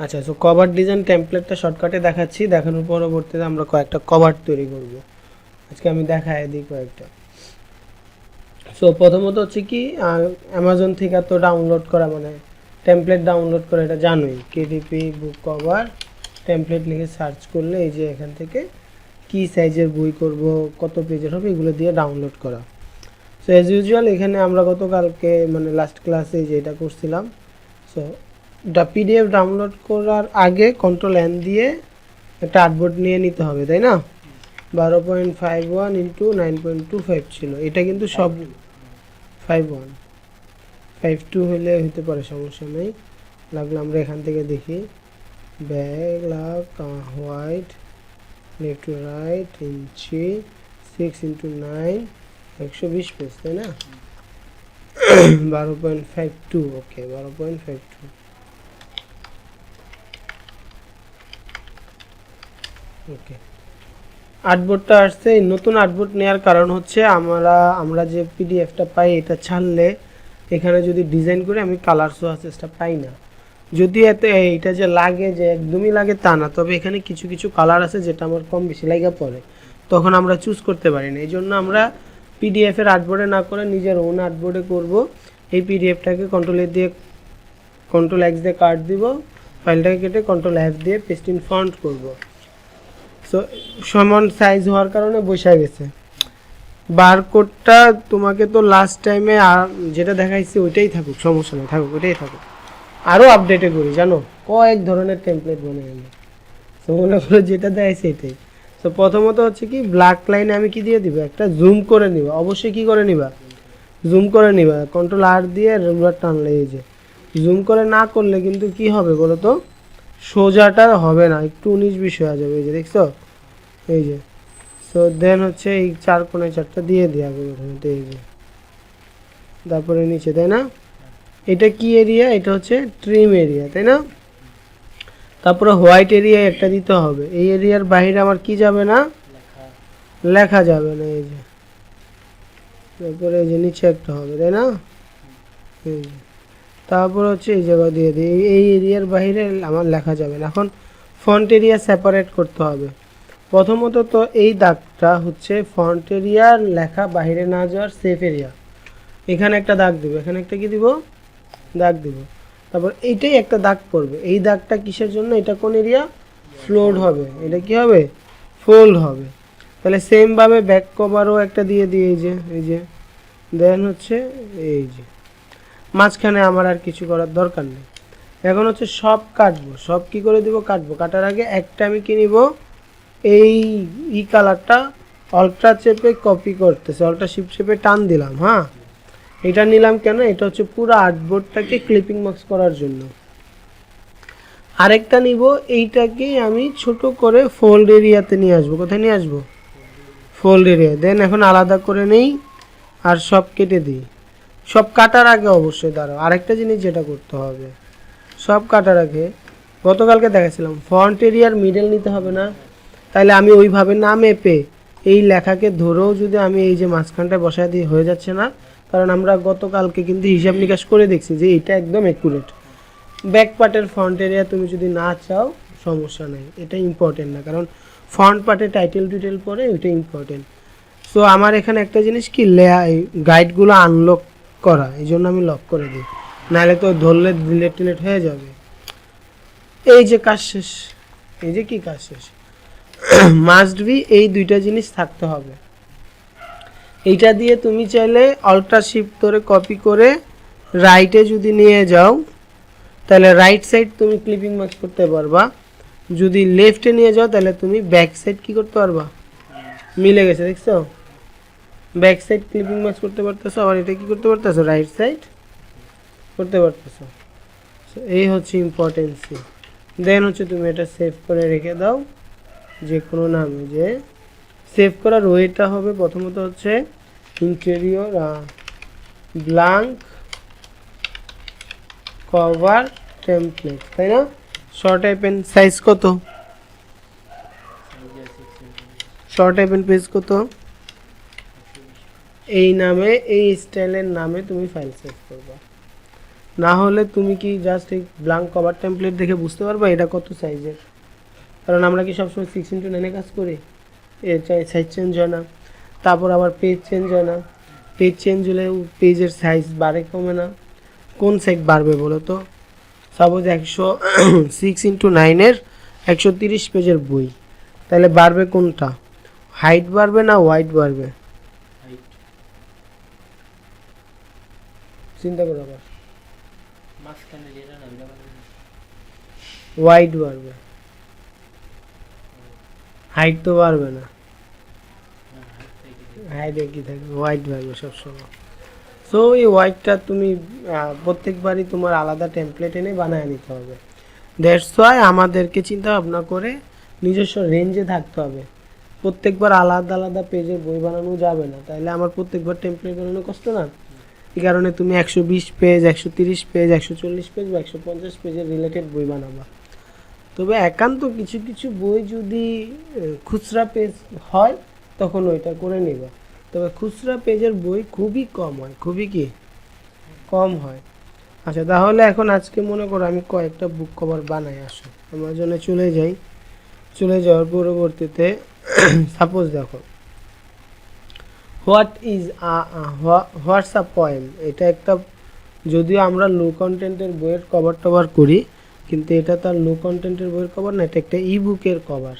আচ্ছা, so cover design টেমপ্লেটটা শর্টকাটে দেখাচ্ছি, দেখানোর পরবর্তীতে আমরা কয়েকটা কভার তৈরি করব। আজকে আমি দেখাই দিই কয়েকটা। সো প্রথমত হচ্ছে কি, অ্যামাজন থেকে তো ডাউনলোড করা, মানে টেমপ্লেট ডাউনলোড করে, এটা জানোই, কেডিপি বুক কভার টেমপ্লেট লিখে সার্চ করলে এই যে এখান থেকে কি সাইজের বই করব, কত পেজের হবে, এগুলো দিয়ে ডাউনলোড করা। সো অ্যাজ ইউজুয়াল এখানে আমরা গতকালকে মানে লাস্ট ক্লাসে যে এটা করছিলাম। সো পিডিএফ ডাউনলোড করার আগে কন্ট্রোল N দিয়ে একটা আর্টবোর্ড নিয়ে নিতে হবে, তাই না? 12.51 ইন্টু 9.25 ছিল, এটা কিন্তু সব 51 52 হলে হতে পারে, সমস্যা নেই। লাগলে আমরা এখান থেকে দেখি, back white left to right inch 6 into 9 120 page, তাই না? 12.52, ওকে 12.52, ওকে। আর্টবোর্ডটা আসছে। এই নতুন আর্টবোর্ড নেওয়ার কারণ হচ্ছে আমরা যে পিডিএফটা পাই এটা ছাড়লে এখানে যদি ডিজাইন করে আমি কালার সোয়াসেসটা পাই না। যদি এতে এইটা যে লাগে যে একদমই লাগে তা না, তবে এখানে কিছু কিছু কালার আছে যেটা আমার কম বেশি লাগা পড়ে, তখন আমরা চুজ করতে পারি না। এই জন্য আমরা পিডিএফের আর্টবোর্ডে না করে নিজের ওন আর্টবোর্ডে করব। এই পিডিএফটাকে কন্ট্রোল X দিয়ে কাট দিব, ফাইলটাকে কেটে কন্ট্রোল F দিয়ে পেস্ট ইন ফন্ট করব। সো সমান সাইজ হওয়ার কারণে বসে গেছে। বারকোডটা তোমাকে তো লাস্ট টাইমে যেটা দেখাইছি ওইটাই থাকুক, সমস্যা নেই, থাকুক ওইটাই থাকুক। আরও আপডেটে করি, জানো, কয়েক ধরনের টেমপ্লেট বনে গেল। তো মনে করো যেটা দেখাইছে এটাই। তো প্রথমত হচ্ছে কি, ব্ল্যাক লাইনে আমি কি দিয়ে দিব, একটা জুম করে নিবা। অবশ্যই কি করে নিবা, জুম করে নিবা। কন্ট্রোল R দিয়ে রুলার টানলে, এই যে জুম করে না করলে কিন্তু কি হবে বলো তো, সোজাটা হবে না, একটু 19-20 হয়ে যাবে। এই যে দেখছো, এই যে। সো দেন হচ্ছে এই 4 কোণে 4টা দিয়ে দিই আগে প্রথমে, এই যে, তারপরে নিচে, তাই না? এটা কি এরিয়া, এটা হচ্ছে ট্রিম এরিয়া, তাই না? তারপরে হোয়াইট এরিয়া একটা দিতে হবে। এই এরিয়ার বাইরে আমার কি যাবে না, লেখা যাবে না, এই যে। তারপরে এই যে নিচে একটা হবে, তাই না? এই যে। তারপর হচ্ছে এই জায়গা দিয়ে দিই, এই এরিয়ার বাইরে আমার লেখা যাবে না। এখন ফন্ট এরিয়া সেপারেট করতে হবে। প্রথমত তো এই দাগটা হচ্ছে ফন্ট এরিয়ার লেখা বাইরে না যাওয়ার সেফ এরিয়া। এখানে একটা দাগ দিব, এখানে একটা কি দিব, দাগ দিব। তারপর এইটাই একটা দাগ পড়বে। এই দাগটা কিসের জন্য, এটা কোন এরিয়া, ফ্লোড হবে, এটা কি হবে, ফোল্ড হবে। তাহলে সেমভাবে ব্যাক কভারও একটা দিয়ে দিই, এই যে দেন হচ্ছে এই যে মাঝখানে আমার আর কিছু করার দরকার নেই। এখন হচ্ছে সব কাটবো, সব কি করে দিব, কাটবো। কাটার আগে একটা আমি কি নিব, এই কালারটা অল্ট্রা চেপে কপি করতেছে, অল্ট্রা শিফট চেপে টান দিলাম। হ্যাঁ, এটা নিলাম কেন, এটা হচ্ছে পুরো আর্টবোর্ডটাকে ক্লিপিং মার্কস করার জন্য। আরেকটা নিব, এইটাকে আমি ছোট করে ফোল্ড এরিয়াতে নিয়ে আসবো। কোথায় নিয়ে আসবো, ফোল্ড এরিয়া। দেন এখন আলাদা করে নেই আর সব কেটে দিই। সব কাটার আগে অবশ্যই দাঁড়াও, আরেকটা জিনিস যেটা করতে হবে, সব কাটার আগে গতকালকে দেখাছিলাম ফন্ট এরিয়ার মিডল নিতে হবে না। তাইলে আমি ওইভাবে না মেপে এই লেখাকে ধরেও যদি আমি এই যে মাঝখানটায় বসায় দিয়ে হয়ে যাচ্ছে না, কারণ আমরা গতকালকে কিন্তু হিসাব নিকাশ করে দেখছি যে এটা একদম অ্যাকুরেট। ব্যাক পার্টের ফন্ট এরিয়া তুমি যদি না চাও সমস্যা নেই, এটা ইম্পর্টেন্ট না, কারণ ফন্ট পার্টে টাইটেল টুইটেল পরে ওইটা ইম্পর্টেন্ট। সো আমার এখানে একটা জিনিস কি, গাইডগুলো আনলক করা, এই জন্য আমি লক করে দিই, নাহলে তো ধরলে ডিলেট টিলেট হয়ে যাবে। এই যে কাজ শেষ, এই যে কি কাজ শেষ, মাস্ট বি এই দুইটা জিনিস থাকতে হবে। এইটা দিয়ে তুমি চাইলে অল্ট্রা শিফট ধরে কপি করে রাইটে যদি নিয়ে যাও, তাহলে রাইট সাইড তুমি ক্লিপিং মার্কস করতে পারবা। যদি লেফটে নিয়ে যাও তাহলে তুমি ব্যাক সাইড কি করতে পারবা, মিলে গেছে, দেখছো? ব্যাক সাইড ক্লিপিং মার্কস করতে পারতেছো, আবার এটা কি করতে পারতেছো, রাইট সাইড করতে পারতেছো। এই হচ্ছে ইম্পর্টেন্সি। দেন হচ্ছে তুমি এটা সেভ করে রেখে দাও যে কোনো নামে। যে সেভ করার ওয়েটা হবে প্রথমত হচ্ছে ইন্টেরিয়র ব্ল্যাঙ্ক কভার টেমপ্লেট, তাই না? শর্ট টাইপেন সাইজ কত, শর্ট টাইপেন পেজ কত, এই নামে এই স্টাইলের নামে তুমি ফাইল সেভ করবা। না হলে তুমি কি জাস্ট এই ব্ল্যাঙ্ক কভার টেমপ্লেট দেখে বুঝতে পারবা এটা কত সাইজের? কারণ আমরা কি সবসময় 6x9 কাজ করি, এর সাইজ চেঞ্জ হয় না। তারপর আবার পেজ চেঞ্জ হয় না, পেজ চেঞ্জ হলে পেজের সাইজ বাড়ে কমে না, কোন সাইজ বাড়বে বলো তো? সাপোজ 6x9 130 পেজের বই, তাহলে বাড়বে কোনটা? হাইট বাড়বে না ওয়াইড বাড়বে? চিন্তা করো আবার। ওয়াইড বাড়বে, হাইট তো বাড়বে না। হাইট একই থাকবে, ওয়াইড বাড়বে সবসময়। সো এই ওয়াইডটা তুমি প্রত্যেকবারই তোমার আলাদা টেমপ্লেট এনে বানায় নিতে হবে। দ্যাটস ওয়াই আমাদেরকে চিন্তা ভাবনা করে নিজস্ব রেঞ্জে থাকতে হবে। প্রত্যেকবার আলাদা আলাদা পেজের বই বানানো যাবে না, তাইলে আমার প্রত্যেকবার টেমপ্লেট বানানো কষ্ট না? এই কারণে তুমি 120 পেজ, 130 পেজ, 140 পেজ বা 150 পেজের রিলেটেড বই বানাবা। তবে একান্ত কিছু কিছু বই যদি খুচরা পেজ হয় তখন ওইটা করে নিবা। তবে খুচরা পেজের বই খুবই কম হয়, খুবই কি কম হয়। আচ্ছা, তাহলে এখন আজকে মনে করো আমি কয়েকটা বুক কভার বানাই, আসো আমার জন্য চলে যাওয়ার পরবর্তীতে সাপোজ দেখো, হোয়াটস আ পোয়েম, এটা একটা, যদিও আমরা লো কন্টেন্টের বইয়ের কভার টভার করি, কিন্তু এটা তার লো কন্টেন্টের বইয়ের কভার না, এটা একটা ই বুকের কভার।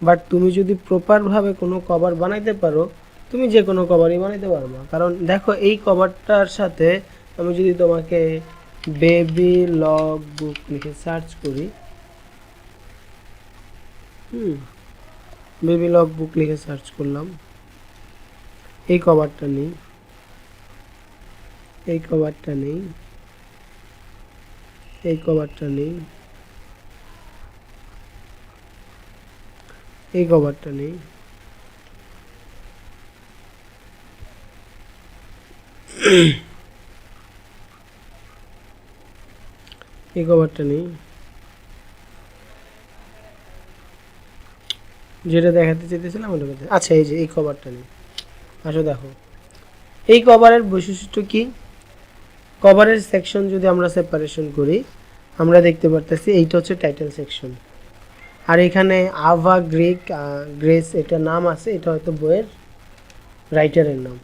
বাট তুমি যদি প্রপারভাবে কোনো কভার বানাইতে পারো, তুমি যে কোনো কভারই বানাইতে পারবা। কারণ দেখো এই কভারটার সাথে আমি যদি তোমাকে বেবি লগ বুক লিখে সার্চ করি, বেবি লগ বুক লিখে সার্চ করলাম, এই কভারটা নেই, এই কভারটা নেই, এই কভারটা নেই, এই কভারটা নেই, এই কভারটা নেই, যেটা দেখাতে চাইতেছিলাম ওটা কথা। আচ্ছা, এই যে এই কভারটা নেই। আসো দেখো এই কভারের বৈশিষ্ট্য কি। কভারের সেকশন যদি আমরা সেপারেশন করি, আমরা দেখতে পারতেছি এইটা হচ্ছে টাইটেল সেকশন, আর এখানে আভা গ্রেস এটা নাম আছে, এটা হয়তো বইয়ের রাইটারের নাম,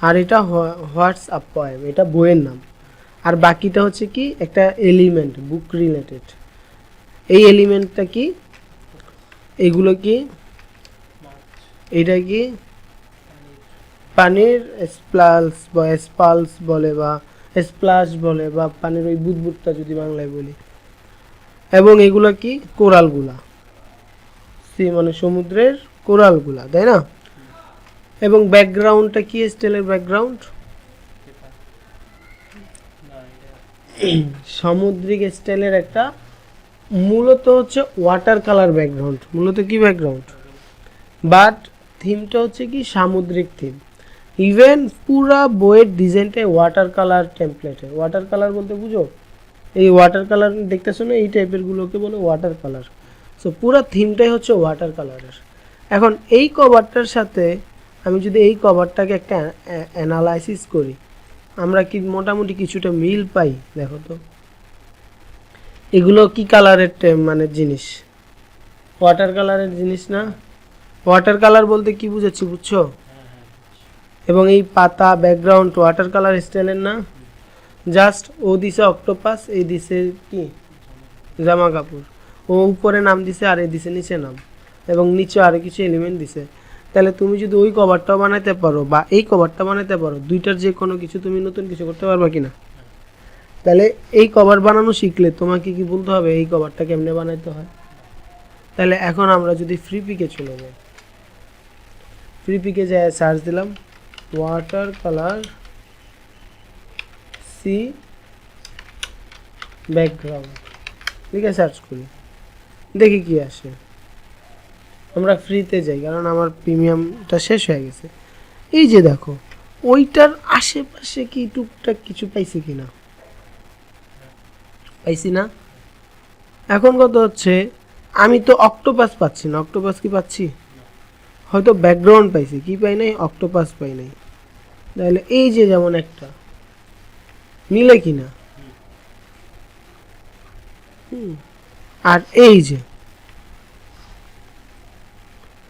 আর এটা হোয়াটস আ পোয়েম, এটা বইয়ের নাম। আর বাকিটা হচ্ছে কি একটা এলিমেন্ট, বুক রিলেটেড। এই এলিমেন্টটা কি, এগুলো কি, এটা কি পানির স্পালস বলে বা স্প্লাশ বলে, বা পানির ওই বুদবুদটা যদি বাংলায় বলি। এবং এগুলো কি কোরালগুলা, মানে সমুদ্রের কোরালগুলা, তাই না? এবং ব্যাকগ্রাউন্ডটা কি স্টাইলের ব্যাকগ্রাউন্ড? সামুদ্রিক স্টাইলের একটা, মূলত হচ্ছে ওয়াটার কালার ব্যাকগ্রাউন্ড। মূলত কি ব্যাকগ্রাউন্ড, বাট থিমটা হচ্ছে কি সামুদ্রিক থিম। ইভেন পুরা বইয়ের ডিজাইনটাই ওয়াটার কালার টেমপ্লেটে। ওয়াটার কালার বলতে বুঝো, এই ওয়াটার কালার দেখতেছো না, এই টাইপের গুলোকে বলে ওয়াটার কালার। সো পুরা থিমটাই হচ্ছে ওয়াটার কালারের। এখন এই কভারটার সাথে আমি যদি এই কভারটাকে একটা অ্যানালাইসিস করি, আমরা কি মোটামুটি কিছুটা মিল পাই? দেখো তো এগুলো কি কালারের মানে জিনিস, ওয়াটার কালারের জিনিস না? ওয়াটার কালার বলতে কি বুঝাচ্ছি বুঝছো? এবং এই পাতা ব্যাকগ্রাউন্ড ওয়াটার কালার স্টাইলের না? জাস্ট ও দিছে অক্টোপাস, এই দিছে কি জামা কাপড়, ও উপরে নাম দিছে আর এই দিছে নিচে নাম, এবং নিচে আরো কিছু এলিমেন্ট দিছে। তাহলে তুমি যদি ওই কভারটাও বানাইতে পারো বা এই কভারটা বানাইতে পারো, দুইটার যে কোনো কিছু তুমি নতুন কিছু করতে পারবা কিনা? তাহলে এই কভার বানানো শিখলে তোমাকে কি বলতে হবে এই কভারটা কেমনে বানাইতে হয়। তাহলে এখন আমরা যদি ফ্রি পিকে চলে যাই, ফ্রি পিকে যাই সার্চ দিলাম ওয়াটার কালার সি ব্যাকগ্রাউন্ড, ঠিক আছে, সার্চ করি, দেখি কি আসে। আমরা ফ্রিতে যাই কারণ আমার প্রিমিয়ামটা শেষ হয়ে গেছে। এই যে দেখো ওইটার আশেপাশে কি টুকটাক কিছু পাইছি কিনা, পাইছি না? এখন কত হচ্ছে, আমি তো অক্টোপাস পাচ্ছি না। অক্টোপাস কি পাচ্ছি? হয়তো ব্যাকগ্রাউন্ড পাইছি, কি পাই নাই? অক্টোপাস পাই নাই। তাহলে এই যে যেমন একটা মিলে কিনা, আর এই যে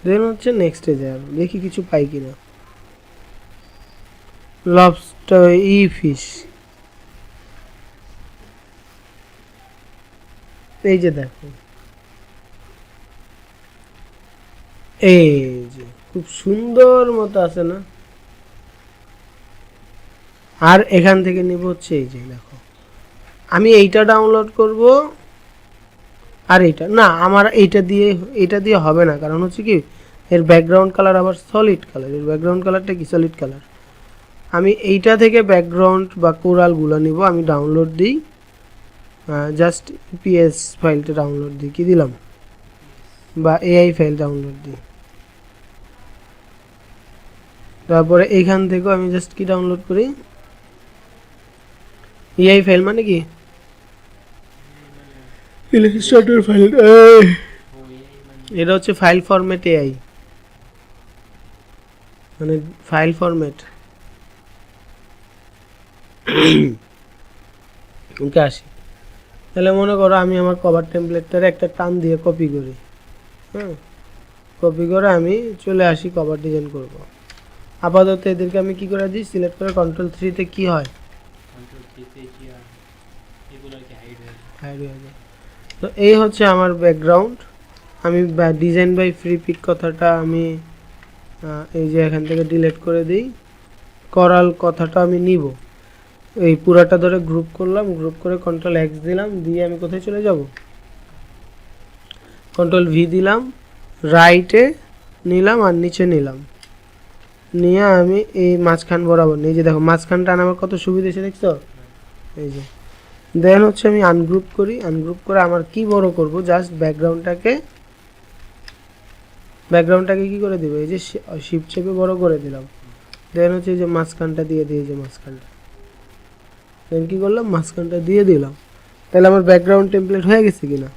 দেন হচ্ছে নেক্সটে যাবো, দেখি কিছু পাই কিনা। লবস্টার ই ফিশ, এই যে দেখো, এই যে খুব সুন্দর মতো আছে না। আর এখান থেকে নিব হচ্ছে এই যে দেখো, আমি এইটা ডাউনলোড করব। আর এইটা না, আমার এটা দিয়ে হবে না, কারণ হচ্ছে কি এর ব্যাকগ্রাউন্ড কালার আবার সলিড কালার। এর ব্যাকগ্রাউন্ড কালারটা কি সলিড কালার। আমি এইটা থেকে ব্যাকগ্রাউন্ড বা কোরালগুলো নিব, আমি ডাউনলোড দিই, জাস্ট পিএস ফাইলটা ডাউনলোড দিই, কি দিলাম, বা এআই ফাইল ডাউনলোড দিই। তারপরে এইখান থেকেও আমি জাস্ট কি ডাউনলোড করি, এআই ফাইল মানে কি ইলাস্ট্রেটর ফাইল, এটা হচ্ছে ফাইল ফরম্যাট এআই, মানে ফাইল ফরম্যাট। ওকে আসি, তাহলে মনে করো আমি আমার কভার টেমপ্লেটটারে একটা টান দিয়ে কপি করি। হ্যাঁ, কপি করে আমি চলে আসি কভার ডিজাইন করব। আপাতত এদেরকে আমি কি করে দিই, সিলেক্ট করে কন্ট্রোল 3 কি হয়, হাইড হয়ে যায়। তো এই হচ্ছে আমার ব্যাকগ্রাউন্ড। আমি ডিজাইন বাই ফ্রি পিক কথাটা আমি এই যে এখান থেকে ডিলিট করে দিই। করাল কথাটা আমি নিব, এই পুরাটা ধরে গ্রুপ করলাম, গ্রুপ করে কন্ট্রোল এক্স দিলাম, দিয়ে আমি কোথায় চলে যাব, কন্ট্রোল ভি দিলাম, রাইটে নিলাম আর নিচে নিলাম, নিয়ে আমি এই মাঝখান বরাবর নিয়ে, যে দেখো মাঝখানটা আমার কত সুবিধা এসে দেখছো, এই যে। দেন হচ্ছে আমি আনগ্রুপ করি, আনগ্রুপ করে আমার কি বড় করব, জাস্ট ব্যাকগ্রাউন্ডটাকে কি করে দিব, এই যে শিফট চেপে বড় করে দিলাম। দেন হচ্ছে এই যে মাঝখানটা দিয়ে দিই, এই যে মাঝখানটা, দেন কি করলাম, মাঝখানটা দিয়ে দিলাম। তাহলে আমার ব্যাকগ্রাউন্ড টেমপ্লেট হয়ে গেছে কিনা।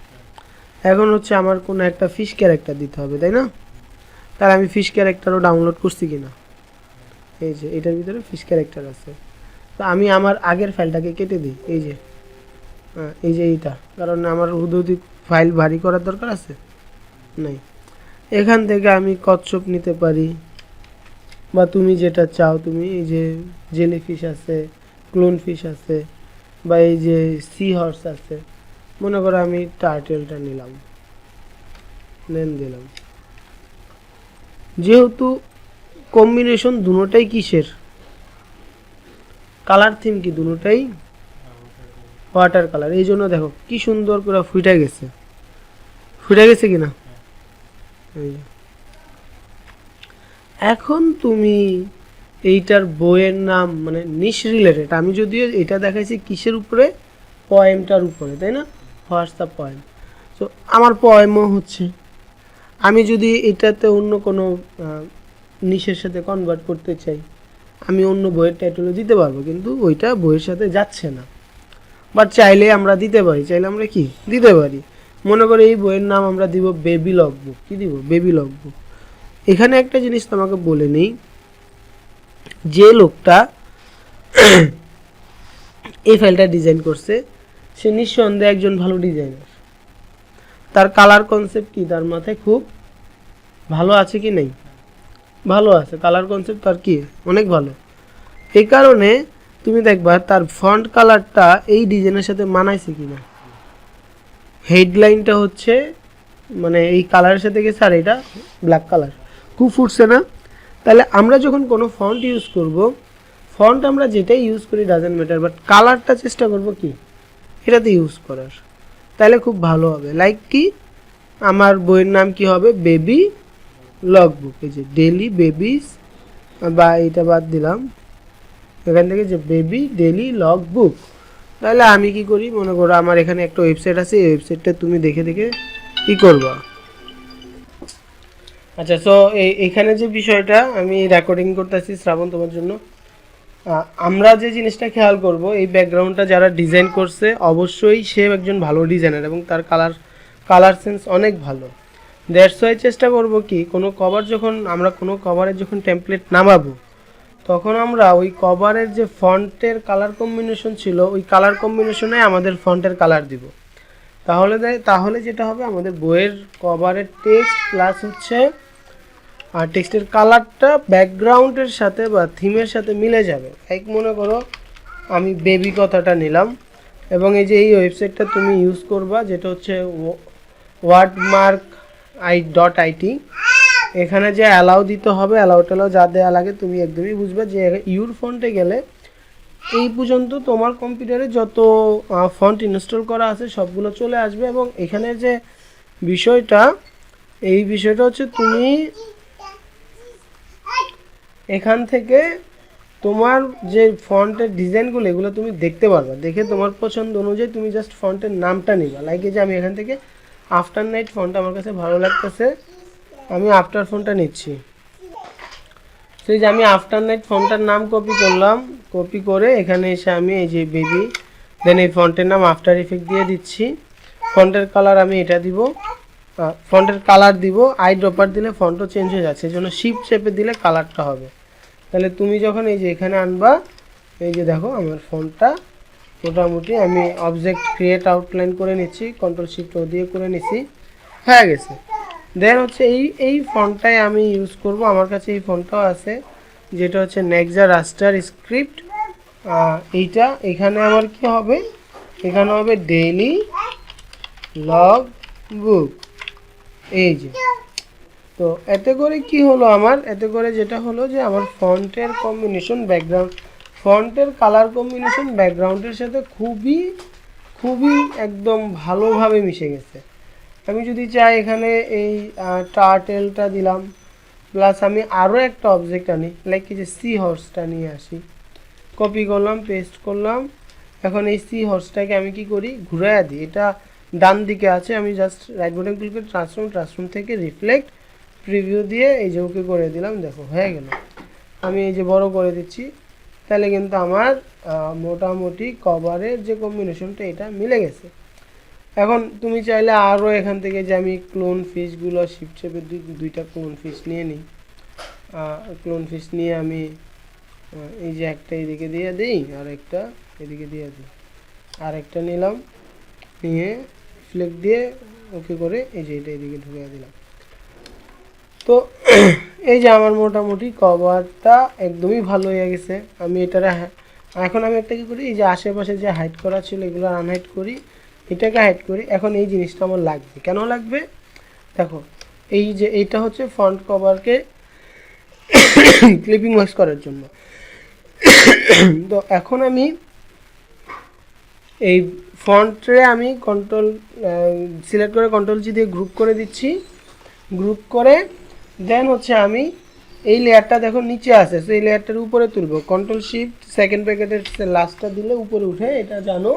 এখন হচ্ছে আমার কোনো একটা ফিশ ক্যারেক্টার দিতে হবে, তাই না। তাহলে আমি ফিশ ক্যারেক্টারও ডাউনলোড করছি কিনা, এই যে এটার ভিতরে ফিশ ক্যারেক্টার আছে। তো আমি আমার আগের ফাইলটাকে কেটে দিই, এই যে এই যে এইটা, কারণ আমার হুদুদি ফাইল ভারী করার দরকার আছে নাই। এখান থেকে আমি কচ্ছপ নিতে পারি, বা তুমি যেটা চাও, তুমি এই যে জেলি ফিশ আছে, ক্লোন ফিশ আছে, বা এই যে সি হর্স আছে। মনে করো আমি টার্টেলটা নিলাম, দেন দিলাম। যেহেতু কম্বিনেশন দুটোটাই কিসের, কালার থিম কি দুটোটাই ওয়াটার কালার, এই জন্য দেখো কি সুন্দর করে ফুটে গেছে কিনা। এখন তুমি এইটার বইয়ের নাম মানে নিশ রিলেটেড, আমি যদিও এটা দেখাইছি কিসের উপরে, পয়েমটার উপরে, তাই না, হোয়াটসঅ্যাপ পয়েম। তো আমার পয়েমও হচ্ছে, আমি যদি এটাতে অন্য কোনো নিশের সাথে কনভার্ট করতে চাই, আমি অন্য বইয়ের টাইটেলও দিতে পারবো, কিন্তু ওইটা বইয়ের সাথে যাচ্ছে না। বাট চাইলে আমরা দিতে পারি, চাইলে আমরা কি দিতে পারি, মনে করি এই বইয়ের নাম আমরা দিব বেবি লগ বুক, কি দিব, বেবি লগ বুক। এখানে একটা জিনিস তোমাকে বলে নিই, যে লোকটা এই ফাইলটা ডিজাইন করছে সে নিঃসন্দেহে একজন ভালো ডিজাইনার। তার কালার কনসেপ্ট কি, তার মাথায় খুব ভালো আছে কি নেই, ভালো আছে, কালার কনসেপ্ট তার কি অনেক ভালো। এই কারণে তুমি দেখবা তার ফন্ট কালারটা এই ডিজাইনের সাথে মানাইছে কিনা। হেডলাইনটা হচ্ছে মানে এই কালারের সাথে গেছে, আর এটা ব্ল্যাক কালার, খুব ফুটছে না। তাহলে আমরা যখন কোনো ফন্ট ইউজ করব, ফন্ট আমরা যেটাই ইউজ করি ডাজেন্ট ম্যাটার, বাট কালারটা চেষ্টা করব কি এটাতে ইউজ করার, তাহলে খুব ভালো হবে। লাইক কি আমার বইয়ের নাম কি হবে, বেবি লগ বুক, এই যে ডেলি বেবিস, বা এটা বাদ দিলাম এখান থেকে, যে বেবি ডেলি লগ বুক। তাহলে আমি কি করি, মনে করো আমার এখানে একটা ওয়েবসাইট আছে, এই ওয়েবসাইটটা তুমি দেখে কি করবা। আচ্ছা, সো এইখানে যে বিষয়টা আমি রেকর্ডিং করতেছি শ্রাবণ তোমার জন্য, আমরা যে জিনিসটা খেয়াল করব, এই ব্যাকগ্রাউন্ডটা যারা ডিজাইন করছে অবশ্যই সে একজন ভালো ডিজাইনার এবং তার কালার সেন্স অনেক ভালো। দ্যাটস ওয়াই চেষ্টা করব কি কোনো কভার যখন আমরা কোনো কভারের যখন টেমপ্লেট নামাবো, তখন আমরা ওই কভারের যে ফন্টের কালার কম্বিনেশন ছিল ওই কালার কম্বিনেশনে আমাদের ফন্টের কালার দিব। তাহলে যেটা হবে, আমাদের বইয়ের কভারের টেক্সট প্লাস হচ্ছে আর টেক্সটের কালারটা ব্যাকগ্রাউন্ডের সাথে বা থিমের সাথে মিলে যাবে। এক মনে করো আমি বেবি কথাটা নিলাম, এবং এই যে এই ওয়েবসাইটটা তুমি ইউজ করবা, যেটা হচ্ছে wordmark.it। এখানে যে অ্যালাউ দিতে হবে, অ্যালাউ যা দেওয়া লাগে তুমি একদমই বুঝবে যে ইউর ফন্টে গেলে এই পর্যন্ত তোমার কম্পিউটারে যত ফন্ট ইনস্টল করা আছে সবগুলো চলে আসবে। এবং এখানে যে বিষয়টা, এই বিষয়টা হচ্ছে তুমি এখান থেকে তোমার যে ফন্টের ডিজাইনগুলো এগুলো তুমি দেখতে পারবা, দেখে তোমার পছন্দ অনুযায়ী তুমি জাস্ট ফন্টের নামটা নিবা। লাইক যে আমি এখান থেকে আফটার নাইট ফন্ট আমার কাছে ভালো লাগতেছে, আমি আফটার ফন্টটা নিচ্ছি। সেই যে আমি আফটার নাইট ফন্টটার নাম কপি করলাম, কপি করে এখানে এসে আমি এই যে বেবি, দেন এই ফন্টের নাম আফটার ইফেক্ট দিয়ে দিচ্ছি। ফন্টের কালার আমি এটা দিব, ফন্টের কালার দিব, আই ড্রপার দিলে ফন্টও চেঞ্জ হয়ে যাচ্ছে, এই জন্য শিফট চেপে দিলে কালারটা হবে। তাহলে তুমি যখন এই যে এখানে আনবা, এই যে দেখো আমার ফন্টটা মোটামুটি আমি অবজেক্ট ক্রিয়েট আউটলাইন করে নিচ্ছি, কন্ট্রোল শিফট ও দিয়ে করে নিচ্ছি, হয়ে গেছে। দেন হচ্ছে এই ফন্টটাই আমি ইউজ করব। আমার কাছে এই ফন্টটাও আছে, যেটা হচ্ছে নেক্সা রাস্টার স্ক্রিপ্ট। এইটা এখানে আমার কি হবে, এখানে হবে ডেইলি লগ বুক। এই যে, তো এতে করে কি হলো আমার, এতে করে যেটা হলো যে আমার ফন্টের কম্বিনেশন ফন্টের কালার কম্বিনেশন ব্যাকগ্রাউন্ডের সাথে খুবই খুবই একদম ভালোভাবে মিশে গেছে। আমি যদি চাই এখানে এই টার্টেলটা দিলাম, প্লাস আমি আরও একটা অবজেক্ট আনি, লাইক কি যে সি হর্সটা নিয়ে আসি, কপি করলাম, পেস্ট করলাম। এখন এই সি হর্সটাকে আমি কি করি, ঘুরাইয়া দিই, এটা ডান দিকে আছে, আমি জাস্ট রাইট বাটন ক্লিক করে ট্রান্সফর্ম থেকে রিফ্লেক্ট প্রিভিউ দিয়ে এই যে ওকে করে দিলাম, দেখো হয়ে গেল। আমি এই যে বড় করে দিচ্ছি, তাহলে কিন্তু আমার মোটামুটি কভারের যে কম্বিনেশনটা এটা মিলে গেছে। এখন তুমি চাইলে আরও এখান থেকে যে আমি ক্লোন ফিশগুলো শিফট চেপে দুইটা ক্লোন ফিশ নিয়ে নিই, ক্লোন ফিশ নিয়ে আমি এই যে একটা এদিকে দিয়ে দিই, আর একটা এদিকে দিয়ে দিই, আর একটা নিলাম, নিয়ে ফ্লেক দিয়ে ওকে করে এই যে এটা এদিকে ঢুকিয়ে দিলাম। তো এই যে আমার মোটামুটি কভারটা একদমই ভালো হয়ে গেছে। আমি এটারে এখন আমি একটা কী করি, এই যে আশেপাশে যে হাইড করা ছিল এগুলো আনহাইড করি, এটাকে হাইড করি। এখন এই জিনিসটা আমার লাগবে, কেন লাগবে দেখো, এই যে এইটা হচ্ছে ফ্রন্ট কভারকে ক্লিপিং মার্কস করার জন্য। তো এখন আমি এই ফন্টে আমি কন্ট্রোল সিলেক্ট করে কন্ট্রোল জি দিয়ে গ্রুপ করে দিচ্ছি, গ্রুপ করে দেন হচ্ছে আমি এই লেয়ারটা দেখো নিচে আছে, সেই লেয়ারটার উপরে তুলবো, কন্ট্রোল শিফট সেকেন্ড ব্র্যাকেটের লাস্টটা দিলে উপরে উঠে, এটা জানো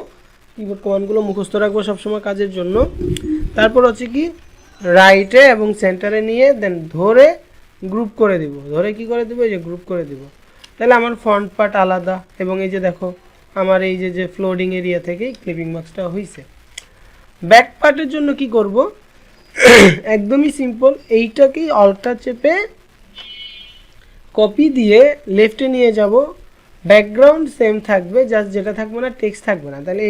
কিবোর্ড কমান্ডগুলো মুখস্থ রাখবো সবসময় কাজের জন্য। তারপর হচ্ছে কি রাইটে এবং সেন্টারে নিয়ে দেন ধরে গ্রুপ করে দিব, ধরে কি করে দিব, এই যে গ্রুপ করে দিব, তাহলে আমার ফ্রন্ট পার্ট আলাদা। এবং এই যে দেখো আমার এই যে ফ্লোডিং এরিয়া থেকেই ক্লিপিং মার্কসটা হয়েছে। ব্যাক পার্টের জন্য কি করব, একদমই সিম্পল, এইটাকেই অল্টার চেপে কপি দিয়ে লেফটে নিয়ে যাব, ব্যাকগ্রাউন্ড সেম থাকবে, জাস্ট যেটা থাকবে না টেক্সট থাকবে না। তাহলে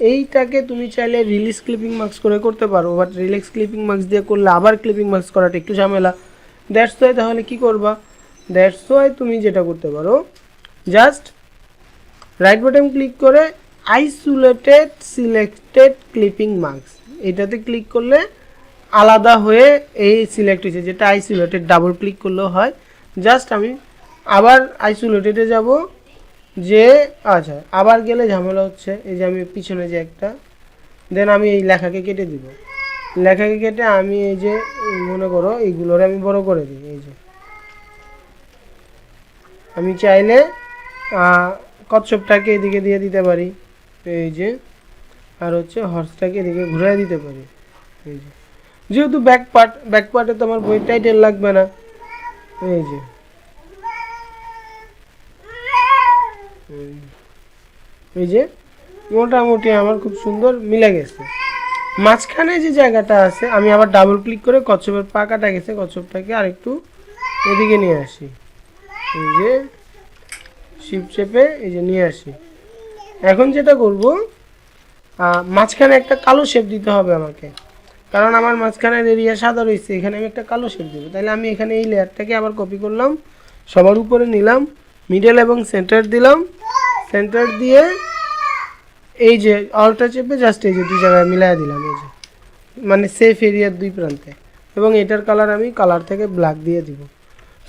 এইটাকে তুমি চাইলে রিলিজ ক্লিপিং মার্কস করে করতে পারো, বাট রিলিক্স ক্লিপিং মার্কস দিয়ে করলে আবার ক্লিপিং মার্কস করাটা একটু ঝামেলা। দ্যাটস ওয়াই তাহলে কি করবা, দ্যাটস ওয়াই তুমি যেটা করতে পারো, জাস্ট রাইট বাটন ক্লিক করে আইসোলেটেড সিলেক্টেড ক্লিপিং মার্কস, এটাতে ক্লিক করলে আলাদা হয়ে এই সিলেক্ট হয়েছে, যেটা আইসোলেটেড ডাবল ক্লিক করলেও হয়। জাস্ট আমি আবার আইসোলেটেডে যাব, যে আচ্ছা আবার গেলে ঝামেলা হচ্ছে, এই যে আমি পিছনে যে একটা, দেন আমি এই লেখাকে কেটে দিব, লেখাকে কেটে আমি এই যে মনে করো এইগুলোর আমি বড় করে দিই। এই যে আমি চাইলে কচ্ছপটাকে এদিকে দিয়ে দিতে পারি, এই যে, আর হচ্ছে হর্সটাকে এদিকে ঘুরে দিতে পারি। এই যে যেহেতু ব্যাক পার্টে তো আমার বই টাইটেল লাগবে না, এই যে এই যে মোটামুটি আমার খুব সুন্দর মিলে গেছে। মাঝখানে যে জায়গাটা আছে আমি আবার ডাবল ক্লিক করে কচ্ছপের পা কাটা গেছে, কচ্ছপটাকে আরেকটু এদিকে নিয়ে আসি, এই যে শিফট চেপে এই যে নিয়ে আসি। এখন যেটা করব, মাঝখানে একটা কালো শেপ দিতে হবে আমাকে, কারণ আমার মাঝখানের এরিয়া সাদা রয়েছে, এখানে আমি একটা কালো শেপ দেবো। তাহলে আমি এখানে এই লেয়ারটাকে আবার কপি করলাম, সবার উপরে নিলাম, মিডল এবং সেন্টার দিলাম, সেন্টার দিয়ে এই যে অলটা চেপে জাস্ট এই যে দুই জায়গায় মিলাই দিলাম, এই যে মানে সেফ এরিয়ার দুই প্রান্তে, এবং এটার কালার আমি কালার থেকে ব্ল্যাক দিয়ে দিব।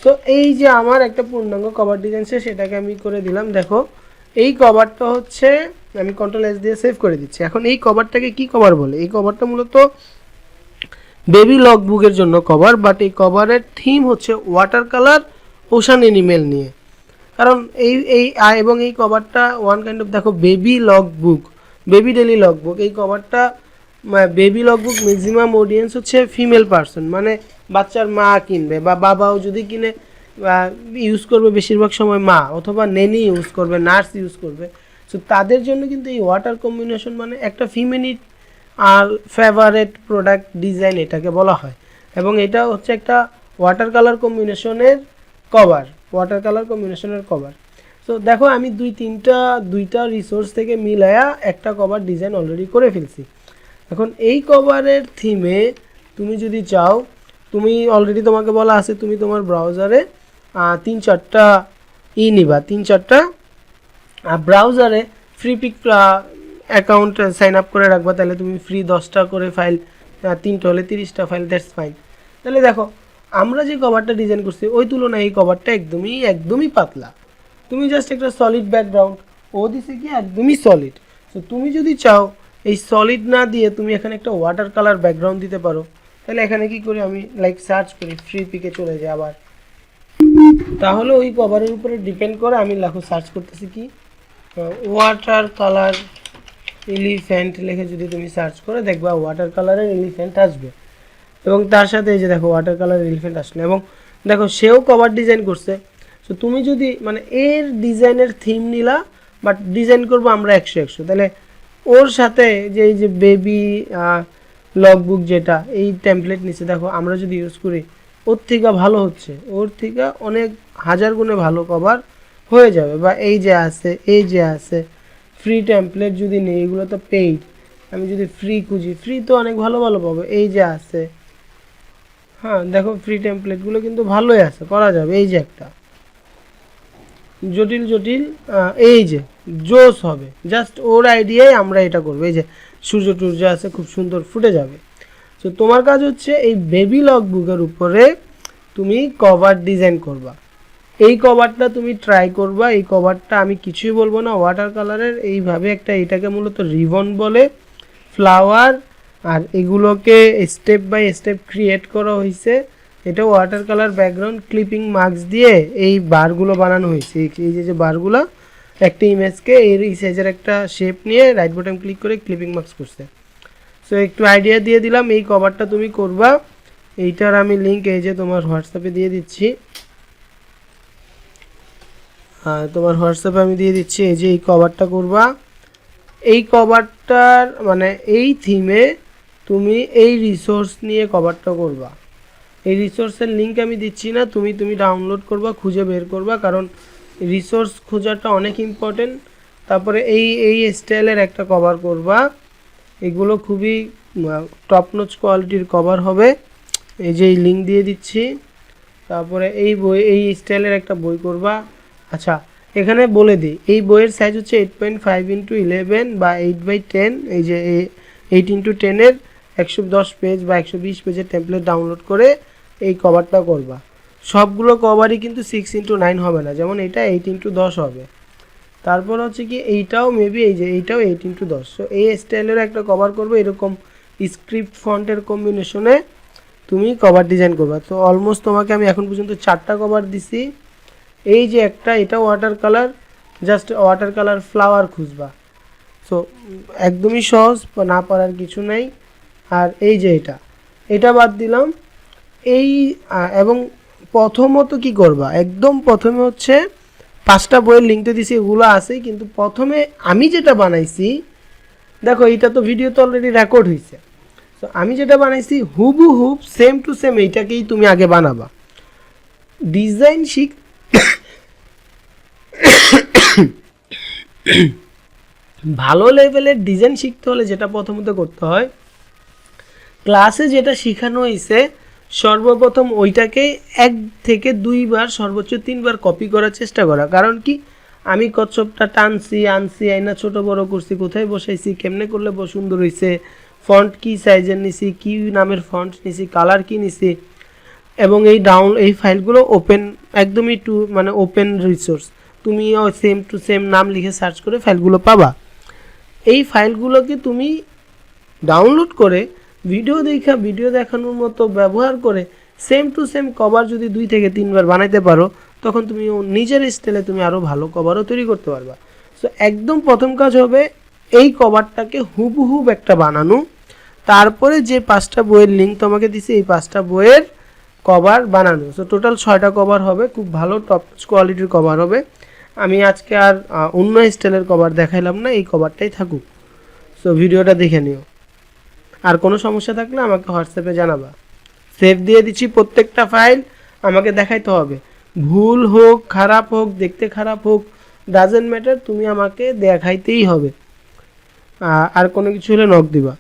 তো এই যে আমার একটা পূর্ণাঙ্গ কভার ডিজাইন শেষ, সেটাকে আমি করে দিলাম। দেখো এই কভারটা হচ্ছে আমি কন্ট্রোল এস দিয়ে সেভ করে দিচ্ছি। এখন এই কভারটাকে কি কভার বলে? এই কভারটা মূলত বেবি লগ বুকের জন্য কভার, বাট এই কভারের থিম হচ্ছে ওয়াটার কালার ওশান এনিমেল নিয়ে। কারণ এবং এই কভারটা ওয়ান কাইন্ড অফ, দেখো বেবি লগ বুক, বেবি ডেলি লগ বুক, এই কভারটা বেবি লগ বুক ম্যাক্সিমাম অডিয়েন্স হচ্ছে ফিমেল পারসন, মানে বাচ্চার মা কিনবে বা বাবাও যদি কিনে ইউজ করবে, বেশিরভাগ সময় মা অথবা নেনি ইউজ করবে, নার্স ইউজ করবে। সো তাদের জন্য কিন্তু এই ওয়াটার কম্বিনেশন মানে একটা ফিমেনিট আর ফেভারেট প্রোডাক্ট ডিজাইন এটাকে বলা হয়। এবং এটা হচ্ছে একটা ওয়াটার কালার কম্বিনেশনের কভার, ওয়াটার কালার কম্বিনেশনের কভার। সো দেখো আমি দুইটা রিসোর্স থেকে মিলায়া একটা কভার ডিজাইন অলরেডি করে ফেলছি। এখন এই কভারের থিমে তুমি যদি চাও, তুমি অলরেডি তোমাকে বলা আছে তুমি তোমার ব্রাউজারে 3-4টা নিবা, 3-4টা ব্রাউজারে Freepik account sign up করে রাখবা, তাহলে তুমি ফ্রি 10টা করে ফাইল, 3টা হলে 30টা ফাইল, দ্যাটস ফাইন। তাহলে দেখো আমরা যে কভারটা ডিজাইন করছি ওই তুলনায় এই কভারটা একদমই পাতলা। তুমি জাস্ট একটা সলিড ব্যাকগ্রাউন্ড, ও দিছে কি একদমই সলিড। তো তুমি যদি চাও এই সলিড না দিয়ে তুমি এখানে একটা ওয়াটার কালার ব্যাকগ্রাউন্ড দিতে পারো। তাহলে এখানে কি করি আমি সার্চ করি, ফ্রি পিকে চলে যাই আবার, তাহলে ওই কভারের উপরে ডিপেন্ড করে আমি সার্চ করতেছি কি ওয়াটার কালার এলিফ্যান্ট লিখে যদি তুমি সার্চ করে দেখবা ওয়াটার কালারের এলিফ্যান্ট আসবে, এবং তার সাথে এই যে দেখো ওয়াটার কালার এলিফ্যান্ট আসলো, এবং দেখো সেও কভার ডিজাইন করছে। তো তুমি যদি মানে এর ডিজাইনের থিম নিলা, বাট ডিজাইন করবো আমরা 100, তাহলে ওর সাথে যে এই যে বেবি লগ বুক যেটা এই টেমপ্লেট নিচে দেখো আমরা যদি ইউজ করি ওর থেকে ভালো হচ্ছে, ওর থেকে অনেক হাজার গুণে ভালো কভার হয়ে যাবে। বা এই যে আছে ফ্রি টেমপ্লেট যদি নেই, এগুলো তো পেইড, আমি যদি ফ্রি খুঁজি ফ্রি তো অনেক ভালো পাবো। এই যে আছে, হ্যাঁ দেখো ফ্রি টেমপ্লেটগুলো কিন্তু ভালোই আছে, করা যাবে। এই যে একটা জটিল এই যে জোস হবে, জাস্ট ওর আইডিয়ায় আমরা এটা করবো। এই যে সূর্য আছে, খুব সুন্দর ফুটে যাবে। তো তোমার কাজ হচ্ছে এই বেবি লগ বুকের উপরে তুমি কভার ডিজাইন করবা। এই কভারটা তুমি ট্রাই করবা। এই কভারটা আমি কিছুই বলবো না, ওয়াটার কালারের এইভাবে একটা, এটাকে মূলত রিবন বলে, ফ্লাওয়ার, আর এগুলোকে স্টেপ বাই স্টেপ ক্রিয়েট করা হয়েছে। এটা water colour background clipping marks দিয়ে এই বারগুলো বানানো হয়েছে। এই যে বারগুলো একটা ইমেজকে এই সাইজের একটা শেপ নিয়ে রাইট বাটন ক্লিক করে ক্লিপিং মার্কস করছে। সো একটু আইডিয়া দিয়ে দিলাম, এই কভারটা তুমি করবা। এইটার আমি লিঙ্ক এই যে তোমার হোয়াটসঅ্যাপে দিয়ে দিচ্ছি, তোমার হোয়াটসঅ্যাপে আমি দিয়ে দিচ্ছি। এই যে এই কভারটা করবা, এই কভারটার মানে এই থিমে তুমি এই রিসোর্স নিয়ে কভারটা করবা। এই রিসোর্সের লিঙ্ক আমি দিচ্ছি না, তুমি ডাউনলোড করবা, খুঁজে বের করবা, কারণ রিসোর্স খোঁজাটা অনেক ইম্পর্টেন্ট। তারপরে এই স্টাইলের একটা কভার করবা, এগুলো খুবই টপ নচ কোয়ালিটির কভার হবে। এই যে এই লিঙ্ক দিয়ে দিচ্ছি। তারপরে এই স্টাইলের একটা বই করবা। আচ্ছা এখানে বলে দিই, এই বইয়ের সাইজ হচ্ছে 8.5x11 বা 8x10। এই যে 8x10-এর 110 পেজ বা 120 পেজের টেমপ্লেট ডাউনলোড করে এই কভারটা করবা। সবগুলো কভারই কিন্তু 6x9 হবে না, যেমন এটা 8x10 হবে। তারপর হচ্ছে কি এইটাও মেবি এই যে এইটাও 8x10। সো এই স্টাইলের একটা কভার করবে, এরকম স্ক্রিপ্ট ফন্টের কম্বিনেশনে তুমি কভার ডিজাইন করবা। তো অলমোস্ট তোমাকে আমি এখন পর্যন্ত 4টা কভার দিছি। এই যে একটা, এটা water colour, just water colour flower খুঁজবা। সো একদমই সহজ, না পারার কিছু নাই। আর এই যে এটা বাদ দিলাম। এবং প্রথমত কি করবা, একদম প্রথমে হচ্ছে 5টা বইয়ের লিঙ্ক তো দিছি, এগুলো আছেই, কিন্তু প্রথমে আমি যেটা বানাইছি দেখো, এইটা তো ভিডিও তো অলরেডি রেকর্ড হয়েছে। তো আমি যেটা বানাইছি হুবহুব সেম টু সেম এইটাকেই তুমি আগে বানাবা। ডিজাইন ভালো লেভেলের ডিজাইন শিখতে হলে যেটা প্রথমত করতে হয়, ক্লাসে যেটা শেখানো হয়েছে সর্বপ্রথম ওইটাকে 1 থেকে 2 বার সর্বোচ্চ 3 বার কপি করার চেষ্টা করা। কারণ কি, আমি কচ্ছপটা টানছি আনছি আইনা ছোট বড় করছি, কোথায় বসাইছি, কেমনে করলে সুন্দর হয়েছে, ফন্ট কি সাইজের নিছি, কি নামের ফন্ট নিছি, কালার কি নিছি, এবং এই ফাইলগুলো ওপেন, একদমই মানে ওপেন রিসোর্স, তুমি সেম টু সেম নাম লিখে সার্চ করে ফাইলগুলো পাবা। এই ফাইলগুলোকে তুমি ডাউনলোড করে ভিডিও দেখানোর মতো ব্যবহার করে সেম টু সেম কভার যদি 2 থেকে 3 বার বানাইতে পারো, তখন তুমি নিজের স্টাইলে তুমি আরও ভালো কভারও তৈরি করতে পারবা। সো একদম প্রথম কাজ হবে এই কভারটাকে হুবহুব একটা বানানো। তারপরে যে 5টা বইয়ের লিঙ্ক তোমাকে দিছি, এই 5টা বইয়ের কভার বানানো। সো টোটাল 6টা কভার হবে, খুব ভালো টপ কোয়ালিটির কভার হবে। আমি আজকে আর অন্য স্টাইলের কভার দেখাইলাম না, এই কভারটাই থাকুক। সো ভিডিওটা দেখে নিও। আর কোনো সমস্যা থাকলে আমাকে হোয়াটসঅ্যাপে জানাবা। সেভ দিয়ে দিচ্ছি প্রত্যেকটা ফাইল, আমাকে দেখাইতে হবে। ভুল হোক, খারাপ হোক, দেখতে খারাপ হোক, ডাজেন্ট ম্যাটার, তুমি আমাকে দেখাইতেই হবে। আর কোনো কিছু হলে নক দিবা।